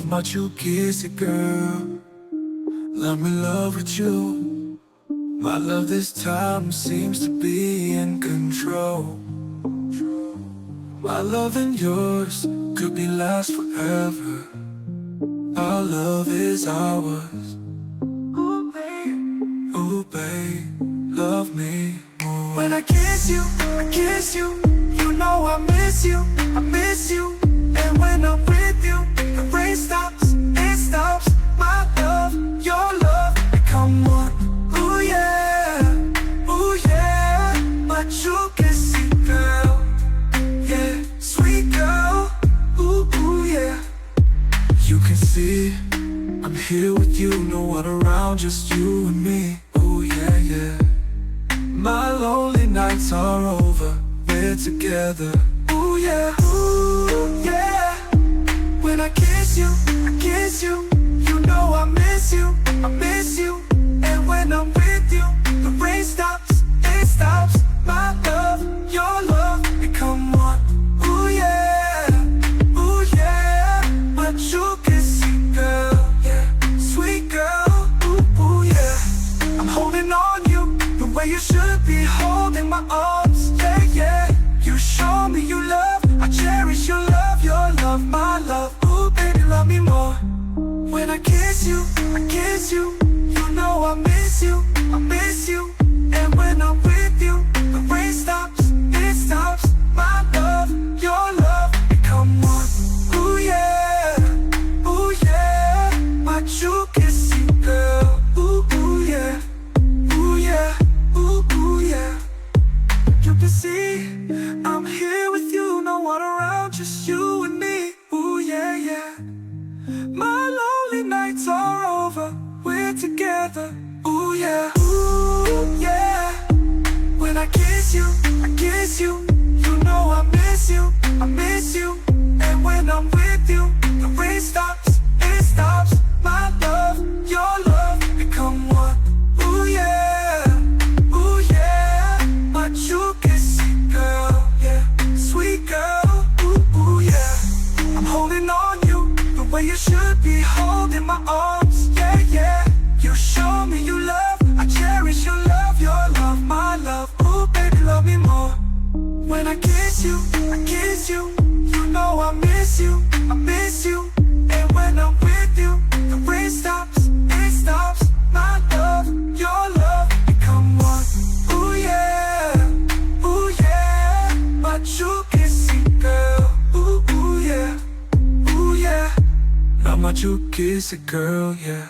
love my Chuukese girl. Let me love with you. My love this time seems to be in control. My love and yours could be last forever. Our love is ours. Ooh, babe, love me more. When I kiss you, you know I miss you, I miss you. And when I'm with you, the rain stops, it stops. My love, your love, become one. Ooh yeah, my Chuukese girl. Yeah, sweet girl, ooh yeah. You can see, I'm here with you, no one around, just you and me. Ooh yeah. My lonely nights are over, we're together. Ooh yeah. When I kiss you, you know I miss you, I miss you. And when I'm with you, the rain stops, it stops. My love, your love, become one. Ooh yeah, my Chuukese girl, yeah, sweet girl, ooh yeah. I'm holding on you, the way you should be holding my arms, yeah. You show me you love, I cherish your love, my love. Ooh baby, love me more. When I kiss you, you know I miss you, I miss you. And when I'm with you, the rain stops, it stops. My love, your love, become one. Ooh yeah, my Chuukese girl. Ooh yeah. You can see, I'm here with you, no one around, just you and me. Ooh yeah. My lonely nights are over, we're together. Ooh yeah. When I kiss you, you know I miss you, I miss you. And when I'm with you, the rain stops, it stops. My love, your love, become one. Ooh yeah, my Chuukese girl, yeah, sweet girl, ooh yeah. I'm holding on you, the way you should be holding my arms, yeah. You show me you love, I cherish your love, my love. Ooh baby, love me more. When I kiss you, you know I miss you, I miss you. And when I'm with you, the rain stops, it stops. My love, your love, become one. Ooh yeah, my Chuukese girl. Ooh yeah, not my Chuukese girl, yeah.